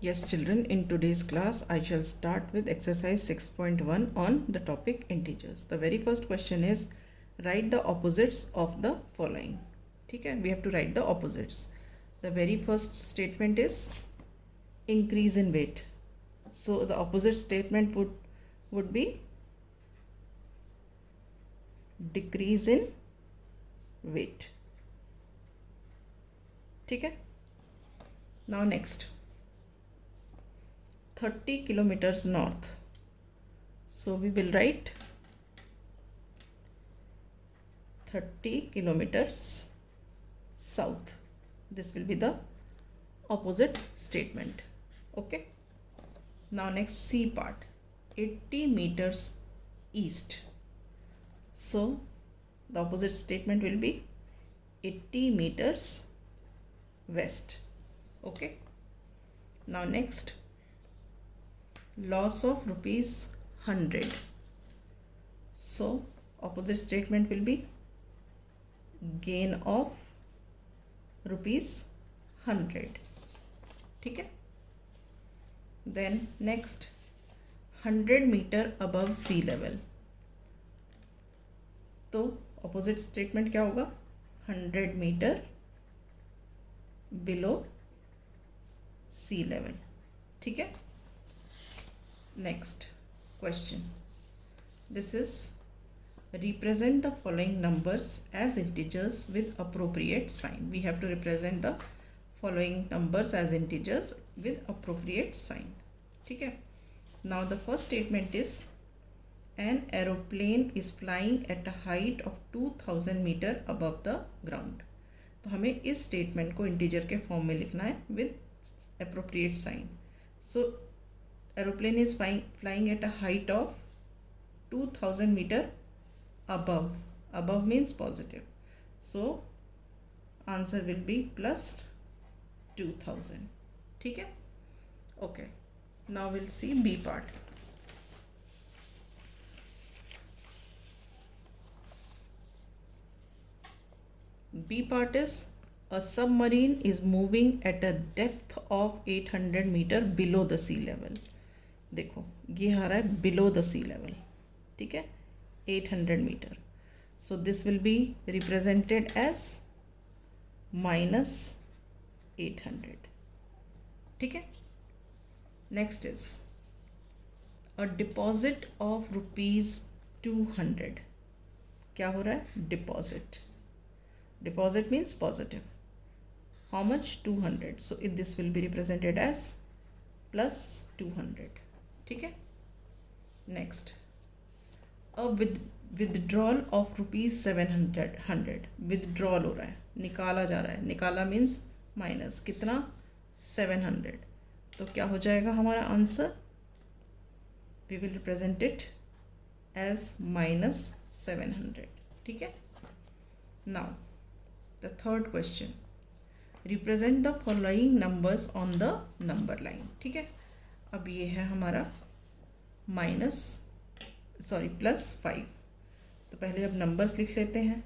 Yes, children, in today's class, I shall start with exercise 6.1 on the topic integers. The very first question is, write the opposites of the following. Okay, we have to write the opposites. The very first statement is increase in weight. So the opposite statement would be decrease in weight. Okay. Now next. 30 kilometers north. So we will write 30 kilometers south. This will be the opposite statement. Okay. Now next C part. 80 meters east. So the opposite statement will be 80 meters west. Okay. Now next. Loss of rupees 100. So opposite statement will be gain of rupees 100. Okay. Then next 100 meter above sea level. तो opposite statement क्या होगा 100 meter below sea level. ठीक है. Next question. This is represent the following numbers as integers with appropriate sign. We have to represent the following numbers as integers with appropriate sign. ठीक है. Now the first statement is an aeroplane is flying at a height of 2000 meter above the ground. तो हमें इस statement को integer के form में लिखना है with appropriate sign. So aeroplane is flying at a height of 2000 meter above. Above means positive. So answer will be plus 2000. ठीक है. Okay. Now we'll see B part. B part is a submarine is moving at a depth of 800 meter below the sea level. देखो ये आ रहा है below the sea level. ठीक है. 800 meter. So this will be represented as minus 800. ठीक है. Next is a deposit of rupees 200. क्या हो रहा है? Deposit. Deposit means positive. How much? 200. So this will be represented as plus 200. ठीक है. Next, a withdrawal of rupees 700. Withdrawal हो रहा है, निकाला जा रहा है. निकाला means minus. कितना? 700. तो क्या हो जाएगा हमारा answer? We will represent it as minus 700. ठीक है. Now the third question. Represent the following numbers on the number line. ठीक है. अब ये है हमारा +5. तो पहले अब नंबर्स लिख लेते हैं.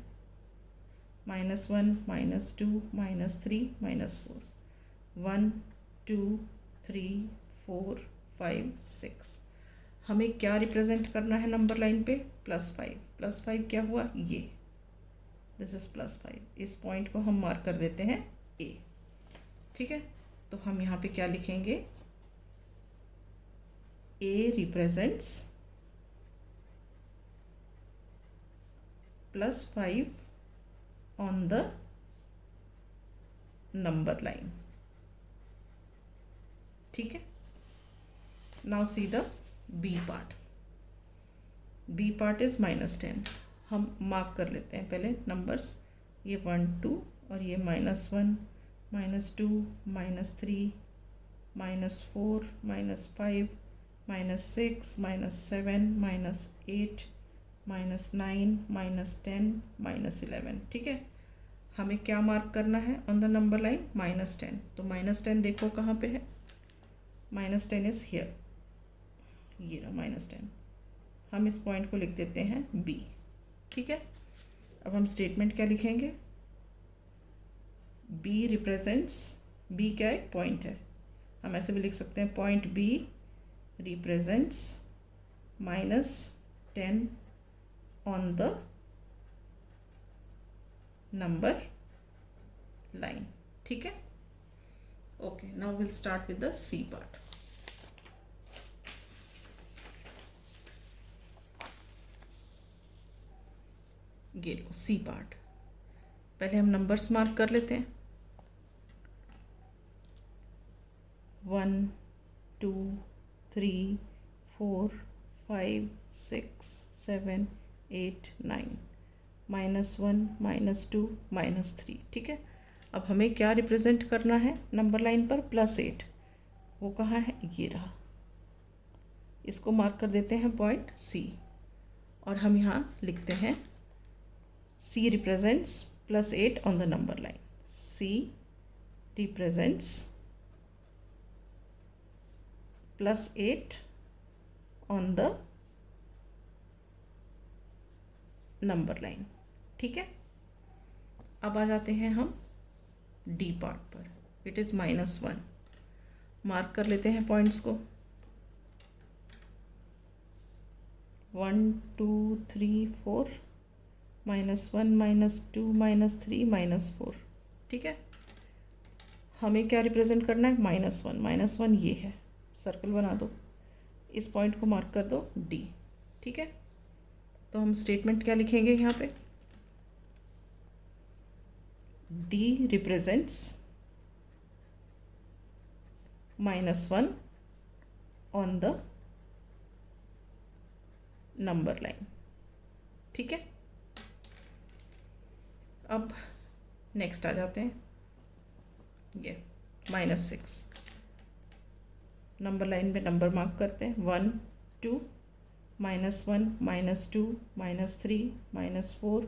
-1, -2, -3, -4. 1, 2, 3, 4, 5, 6. हमें क्या रिप्रेजेंट करना है नंबर लाइन पे? +5. +5 क्या हुआ? ये. This is +5. इस पॉइंट को हम मार्क कर देते हैं A. ठीक है. तो हम यहाँ पे क्या लिखेंगे? A represents +5 on the number line. ठीक है. Now see the B part. B part is -10. हम मार्क कर लेते हैं पहले नंबर्स. ये 1, 2 और ये -1, -2, -3, -4, -5, -6, -7, -8, -9, -10, -11. ठीक है. हमें क्या मार्क करना है ऑन द नंबर लाइन? -10. तो -10 देखो कहाँ पे है? -10 इज हियर. ये रहा -10. हम इस पॉइंट को लिख देते हैं B. ठीक है. अब हम स्टेटमेंट क्या लिखेंगे? B रिप्रेजेंट्स, B क्या है? पॉइंट है. हम ऐसे भी लिख सकते हैं point B represents -10 on the number line. ठीक है. Okay, now will start with the C part. ये लो सी पार्ट. पहले हम नंबर्स मार्क कर लेते हैं. 1 2 3 4 5 6 7 8 9 -1 -2 -3. ठीक है. अब हमें क्या रिप्रेजेंट करना है नंबर लाइन पर? +8. वो कहाँ है? ये रहा. इसको मार्क कर देते हैं पॉइंट सी. और हम यहाँ लिखते हैं C represents +8 on the number line. C represents +8 on the number line. ठीक है. अब आ जाते हैं हम D पार्ट पर. It is -1. मार्क कर लेते हैं पॉइंट्स को. 1 2 3 4 -1 -2 -3 -4. ठीक है. हमें क्या रिप्रेजेंट करना है? -1. -1 ये है. सर्कल बना दो. इस पॉइंट को मार्क कर दो D. ठीक है. तो हम स्टेटमेंट क्या लिखेंगे यहाँ पे? D represents -1 on the number line. ठीक है. अब नेक्स्ट आ जाते हैं. ये -6 नंबर लाइन में नंबर मार्क करते हैं. 1 2 -1 -2 -3 -4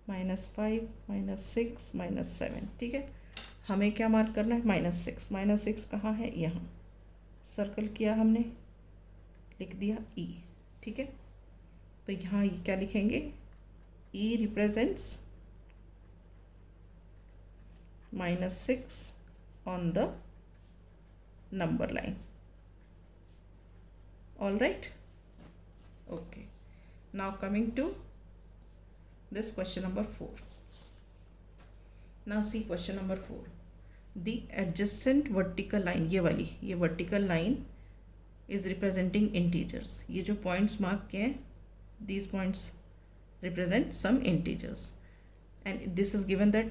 -5 -6 -7. ठीक है. हमें क्या मार्क करना है? -6. -6 कहाँ है? यहाँ. सर्कल किया हमने, लिख दिया E. ठीक है. तो यहाँ क्या लिखेंगे? E represents -6 on the number line. All right. Okay. Now coming to this question number 4. Now see question number 4. The adjacent vertical line, ये वाली, ये vertical line is representing integers. ये जो points mark किए हैं, these points represent some integers. And this is given that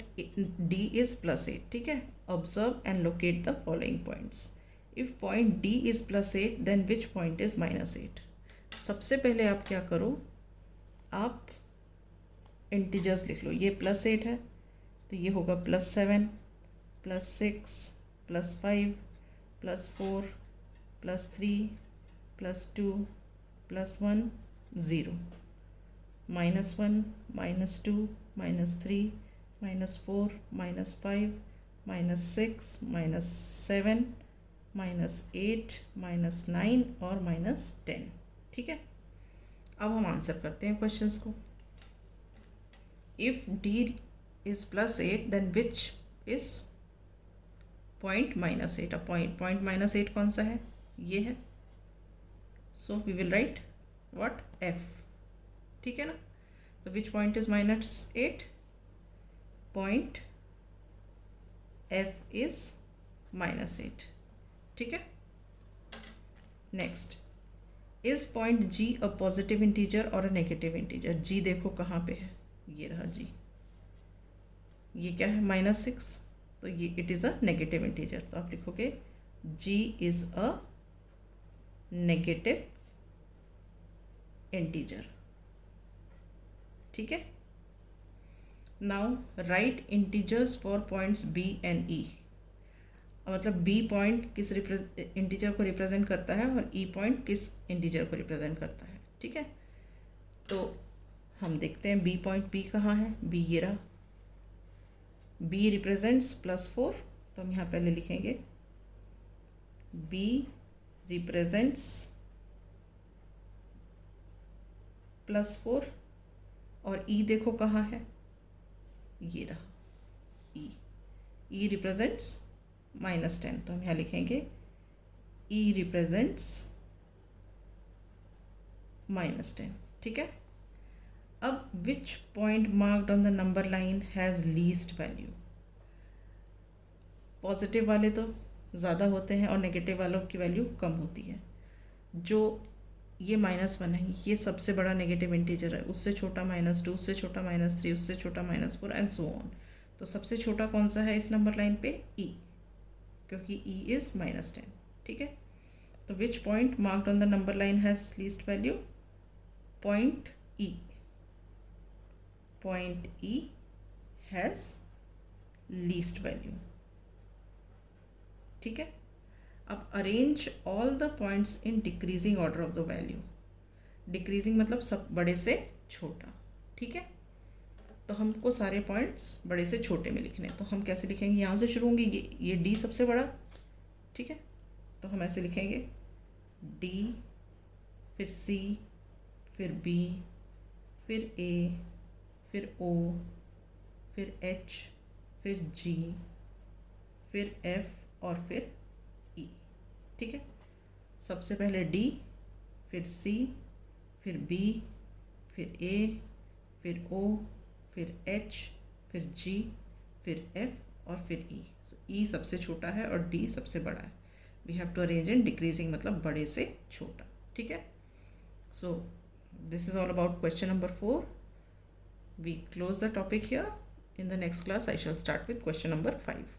D is +8. ठीक है. Observe and locate the following points. If point D is +8, then which point is -8? सबसे पहले आप क्या करो? आप इंटीजर्स लिख लो. ये +8 है तो ये होगा +7 +6 +5 +4 +3 +2 +1 0 -1 -2 -3 -4 -5 -6 -7 -8 -9 और -10. ठीक है. अब हम आंसर करते हैं क्वेश्चंस को. If D is +8, then which is point -8? अब point -8 कौन सा है? ये है. So we will write what? F. ठीक है ना. तो which point is -8? Point F is -8. ठीक है. Next, is point G a positive integer और अ नेगेटिव इंटीजर? G देखो कहाँ पे है. ये रहा G. ये क्या है? -6. तो ये it is a negative integer. तो आप लिखोगे G is a negative integer. ठीक है. Now right integers for points B and E. मतलब B पॉइंट किस इंटीजर को रिप्रेजेंट करता है और E पॉइंट किस इंटीजर को रिप्रेजेंट करता है. ठीक है. तो हम देखते हैं B पॉइंट B कहाँ है. B ये रहा. B represents +4. तो हम यहाँ पहले लिखेंगे B रिप्रेजेंट्स +4 और E देखो कहाँ है. ये रहा E. E represents -10. तो हम यहाँ लिखेंगे ई रिप्रेजेंट्स -10, ठीक है। अब which point marked on the number line has least value. Positive वाले तो ज़्यादा होते हैं और नेगेटिव वालों की वैल्यू कम होती है। जो ये -1 है, ये सबसे बड़ा नेगेटिव इंटीजर है, उससे छोटा -2, उससे छोटा -3, उससे छोटा -4 एंड सो ऑन। तो सबसे छोटा कौन सा है इस नंबर लाइन पे? ई, क्योंकि ई इज़ -10, ठीक है। तो which point marked on the number line has least value? Point E, point E has least value, ठीक है। अब arrange all the points in decreasing order of the value. Decreasing मतलब सब बड़े से छोटा, ठीक है। तो हमको सारे पॉइंट्स बड़े से छोटे में लिखने हैं, तो हम कैसे लिखेंगे? यहाँ से शुरू होंगे, ये डी सबसे बड़ा, ठीक है। तो हम ऐसे लिखेंगे डी, फिर सी, फिर बी, फिर ए, फिर ओ, फिर एच, फिर जी, फिर एफ और फिर ई, ठीक है। सबसे पहले डी, फिर सी, फिर बी, फिर ए, फिर ओ, फिर एच, फिर जी, फिर एफ और फिर ई। ई सबसे छोटा है और डी सबसे बड़ा है। We have to arrange in decreasing, मतलब बड़े से छोटा, ठीक है। So this is all about question number 4. We close the topic here. In the next class I shall start with question number 5.